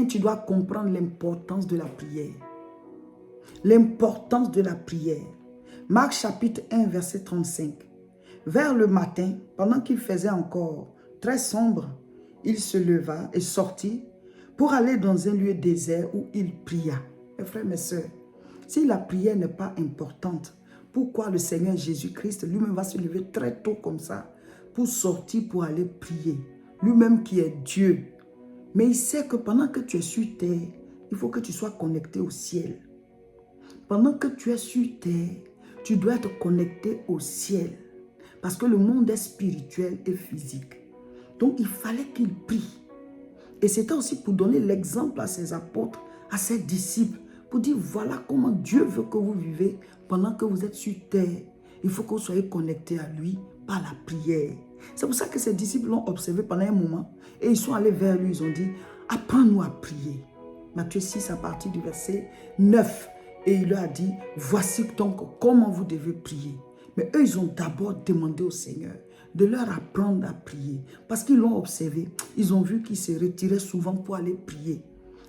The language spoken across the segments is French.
Tu dois comprendre l'importance de la prière. L'importance de la prière. Marc chapitre 1, verset 35. Vers le matin, pendant qu'il faisait encore très sombre, il se leva et sortit pour aller dans un lieu désert où il pria. Mes frères, mes sœurs, si la prière n'est pas importante, pourquoi le Seigneur Jésus-Christ lui-même va se lever très tôt comme ça pour sortir pour aller prier? Lui-même qui est Dieu. Mais il sait que pendant que tu es sur terre, il faut que tu sois connecté au ciel. Pendant que tu es sur terre, tu dois être connecté au ciel. Parce que le monde est spirituel et physique. Donc il fallait qu'il prie. Et c'était aussi pour donner l'exemple à ses apôtres, à ses disciples, pour dire voilà comment Dieu veut que vous vivez pendant que vous êtes sur terre. Il faut que vous soyez connectés à lui par la prière. C'est pour ça que ses disciples l'ont observé pendant un moment et ils sont allés vers lui, ils ont dit apprends-nous à prier. Matthieu 6 à partir du verset 9. Et il leur a dit voici donc comment vous devez prier. Mais eux, ils ont d'abord demandé au Seigneur de leur apprendre à prier. Parce qu'ils l'ont observé. Ils ont vu qu'ils se retiraient souvent pour aller prier.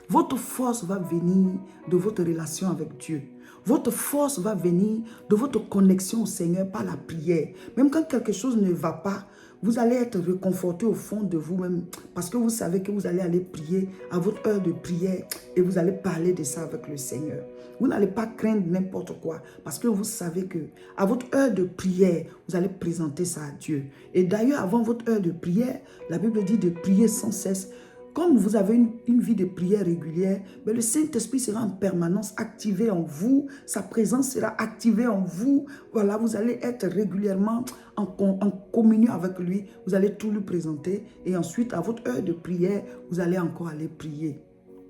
Votre force va venir de votre relation avec Dieu. Votre force va venir de votre connexion au Seigneur par la prière. Même quand quelque chose ne va pas, vous allez être réconforté au fond de vous-même parce que vous savez que vous allez aller prier à votre heure de prière et vous allez parler de ça avec le Seigneur. Vous n'allez pas craindre n'importe quoi parce que vous savez que à votre heure de prière, vous allez présenter ça à Dieu. Et d'ailleurs, avant votre heure de prière, la Bible dit de prier sans cesse. Comme vous avez une vie de prière régulière, mais le Saint-Esprit sera en permanence activé en vous. Sa présence sera activée en vous. Voilà, vous allez être régulièrement en communion avec lui. Vous allez tout lui présenter. Et ensuite, à votre heure de prière, vous allez encore aller prier.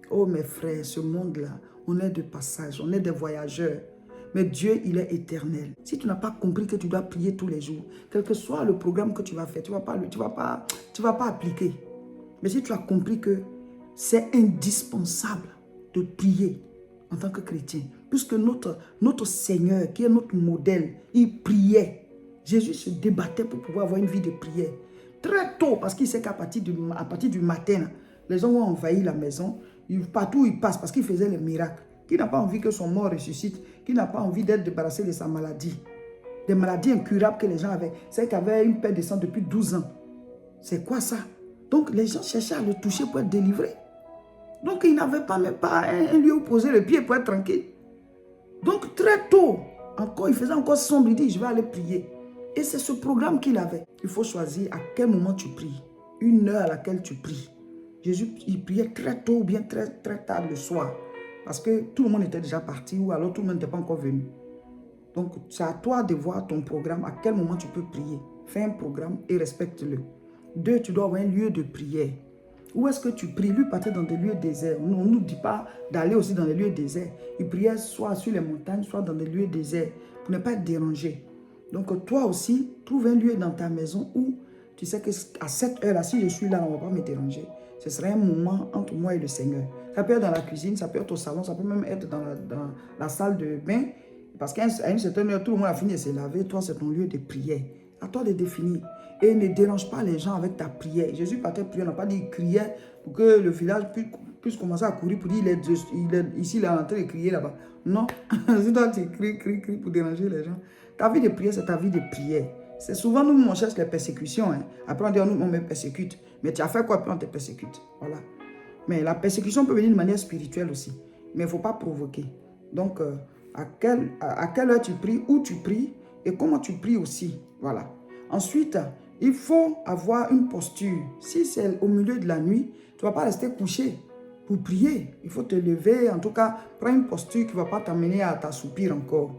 Oh mes frères, ce monde-là, on est de passage, on est des voyageurs. Mais Dieu, il est éternel. Si tu n'as pas compris que tu dois prier tous les jours, quel que soit le programme que tu vas faire, tu ne vas pas appliquer. Mais si tu as compris que c'est indispensable de prier en tant que chrétien, puisque notre Seigneur, qui est notre modèle, il priait. Jésus se débattait pour pouvoir avoir une vie de prière. Très tôt, parce qu'il sait qu'à partir du matin, les gens vont envahir la maison. Partout où il passe, parce qu'il faisait les miracles. Qui n'a pas envie que son mort ressuscite? Qui n'a pas envie d'être débarrassé de sa maladie? Des maladies incurables que les gens avaient. C'est qu'il avait une perte de sang depuis 12 ans. C'est quoi ça? Donc, les gens cherchaient à le toucher pour être délivrés. Donc, il n'avait même pas un lieu où poser le pied pour être tranquille. Donc, très tôt, encore, il faisait encore sombre. Il dit, je vais aller prier. Et c'est ce programme qu'il avait. Il faut choisir à quel moment tu pries. Une heure à laquelle tu pries. Jésus, il priait très tôt ou bien très tard le soir. Parce que tout le monde était déjà parti ou alors tout le monde n'était pas encore venu. Donc, c'est à toi de voir ton programme, à quel moment tu peux prier. Fais un programme et respecte-le. 2, tu dois avoir un lieu de prière. Où est-ce que tu pries? Lui partait dans des lieux déserts. On ne nous dit pas d'aller aussi dans les lieux déserts. Il priait soit sur les montagnes, soit dans des lieux déserts, pour ne pas être dérangé. Donc toi aussi, trouve un lieu dans ta maison où tu sais qu'à cette heure-là, si je suis là, on ne va pas me déranger. Ce serait un moment entre moi et le Seigneur. Ça peut être dans la cuisine, ça peut être au salon, ça peut même être dans la salle de bain. Parce qu'à une certaine heure, tout le monde a fini de se laver. Toi, c'est ton lieu de prière. À toi de définir. Et ne dérange pas les gens avec ta prière. Jésus partait prier, on n'a pas dit qu'il criait pour que le village puisse commencer à courir pour dire ici, il est en train de crier là-bas. Non, si toi tu cries pour déranger les gens. Ta vie de prière, c'est ta vie de prière. C'est souvent nous, on cherche les persécutions. Hein. Après, on dit, on me persécute. Mais tu as fait quoi, puis on te persécute. Voilà. Mais la persécution peut venir de manière spirituelle aussi. Mais il ne faut pas provoquer. Donc, à quelle heure tu pries, où tu pries et comment tu pries aussi. Voilà. Ensuite, il faut avoir une posture. Si c'est au milieu de la nuit, tu ne vas pas rester couché pour prier. Il faut te lever, en tout cas, prends une posture qui ne va pas t'amener à t'assoupir encore.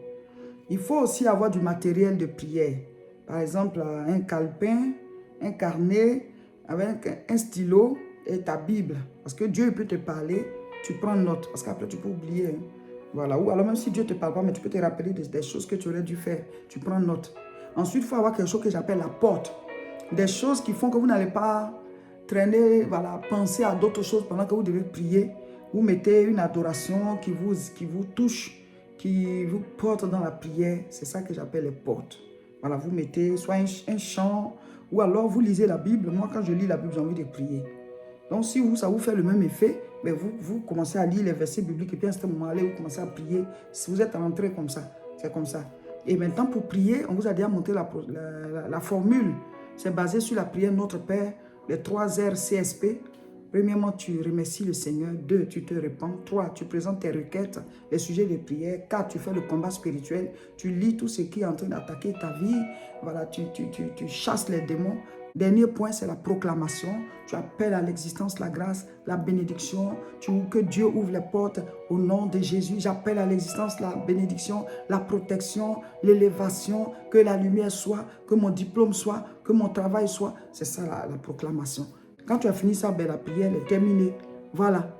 Il faut aussi avoir du matériel de prière. Par exemple, un calepin, un carnet, avec un stylo et ta Bible. Parce que Dieu peut te parler, tu prends note. Parce qu'après, tu peux oublier. Hein. Voilà. Ou alors même si Dieu ne te parle pas, mais tu peux te rappeler des choses que tu aurais dû faire. Tu prends note. Ensuite, il faut avoir quelque chose que j'appelle la porte. Des choses qui font que vous n'allez pas traîner, voilà, penser à d'autres choses pendant que vous devez prier. Vous mettez une adoration qui vous touche, qui vous porte dans la prière. C'est ça que j'appelle les portes. Voilà, vous mettez soit un chant, ou alors vous lisez la Bible. Moi, quand je lis la Bible, j'ai envie de prier. Donc, si vous, ça vous fait le même effet, ben vous commencez à lire les versets bibliques et puis à ce moment-là, vous commencez à prier. Si vous êtes rentré comme ça, c'est comme ça. Et maintenant, pour prier, on vous a déjà montré la formule. C'est basé sur la prière Notre Père, les 3 R CSP. Premièrement, tu remercies le Seigneur. 2, tu te répands. 3, tu présentes tes requêtes, les sujets de prière. 4, tu fais le combat spirituel. Tu lis tout ce qui est en train d'attaquer ta vie. Voilà, tu chasses les démons. Dernier point, c'est la proclamation. Tu appelles à l'existence la grâce, la bénédiction. Que Dieu ouvre les portes au nom de Jésus. J'appelle à l'existence la bénédiction, la protection, l'élévation, que la lumière soit, que mon diplôme soit, que mon travail soit. C'est ça la proclamation. Quand tu as fini ça, ben, la prière est terminée. Voilà.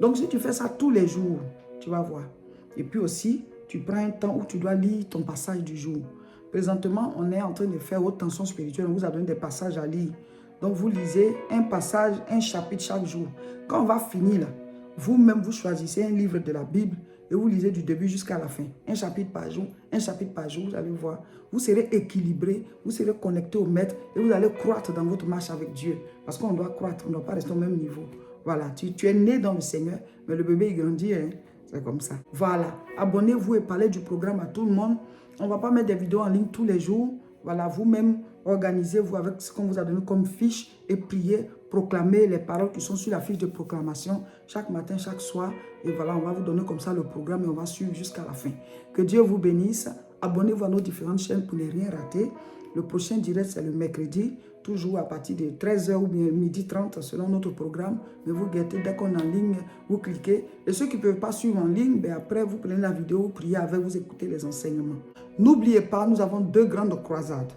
Donc, si tu fais ça tous les jours, tu vas voir. Et puis aussi, tu prends un temps où tu dois lire ton passage du jour. Présentement, on est en train de faire haute tension spirituelle. On vous a donné des passages à lire. Donc, vous lisez un passage, un chapitre chaque jour. Quand on va finir là, vous-même, vous choisissez un livre de la Bible et vous lisez du début jusqu'à la fin. Un chapitre par jour, vous allez voir. Vous serez équilibré, vous serez connecté au Maître et vous allez croître dans votre marche avec Dieu. Parce qu'on doit croître, on ne doit pas rester au même niveau. Voilà, tu es né dans le Seigneur, mais le bébé, il grandit, hein? C'est comme ça. Voilà, abonnez-vous et parlez du programme à tout le monde. On ne va pas mettre des vidéos en ligne tous les jours. Voilà, vous-même, organisez-vous avec ce qu'on vous a donné comme fiche et priez, proclamez les paroles qui sont sur la fiche de proclamation chaque matin, chaque soir. Et voilà, on va vous donner comme ça le programme et on va suivre jusqu'à la fin. Que Dieu vous bénisse. Abonnez-vous à nos différentes chaînes pour ne rien rater. Le prochain direct, c'est le mercredi, toujours à partir de 13h ou bien 12h30 selon notre programme. Mais vous guettez, dès qu'on est en ligne, vous cliquez. Et ceux qui ne peuvent pas suivre en ligne, ben après, vous prenez la vidéo, vous priez avec, vous écoutez les enseignements. N'oubliez pas, nous avons 2 grandes croisades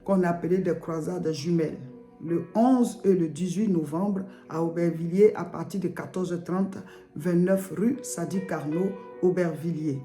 qu'on a appelées des croisades jumelles. Le 11 et le 18 novembre à Aubervilliers à partir de 14h30, 29 rue Sadi Carnot, Aubervilliers.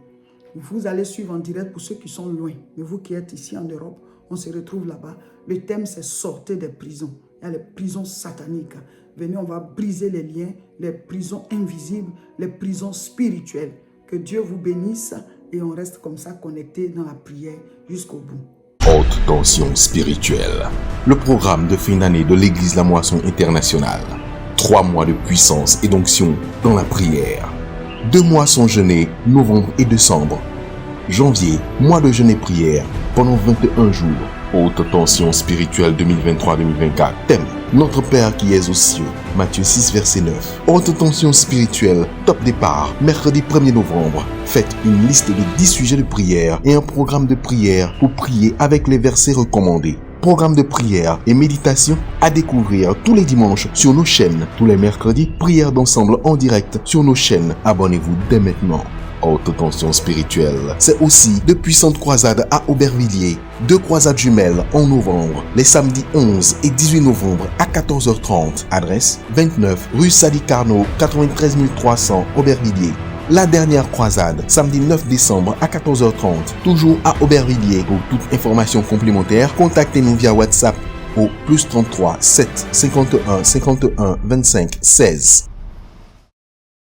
Vous allez suivre en direct pour ceux qui sont loin. Mais vous qui êtes ici en Europe, on se retrouve là-bas. Le thème, c'est sortir des prisons. Il y a les prisons sataniques. Venez, on va briser les liens, les prisons invisibles, les prisons spirituelles. Que Dieu vous bénisse et on reste comme ça connecté dans la prière jusqu'au bout. Haute tension spirituelle. Le programme de fin d'année de l'Église La Moisson Internationale. 3 mois de puissance et d'onction dans la prière. 2 mois sont jeûnés, novembre et décembre. Janvier, mois de jeûne et prière pendant 21 jours. Haute tension spirituelle 2023-2024. Thème: Notre Père qui es aux cieux. Matthieu 6, verset 9. Haute tension spirituelle, top départ, mercredi 1er novembre. Faites une liste de 10 sujets de prière et un programme de prière pour prier avec les versets recommandés. Programme de prière et méditation à découvrir tous les dimanches sur nos chaînes. Tous les mercredis, prière d'ensemble en direct sur nos chaînes. Abonnez-vous dès maintenant. Haute tension spirituelle. C'est aussi de puissantes croisades à Aubervilliers. 2 croisades jumelles en novembre. Les samedis 11 et 18 novembre à 14h30. Adresse 29 rue Sadi Carnot, 93 300 Aubervilliers. La dernière croisade, samedi 9 décembre à 14h30, toujours à Aubervilliers. Pour toute information complémentaire, contactez-nous via WhatsApp au +33 7 51 51 25 16.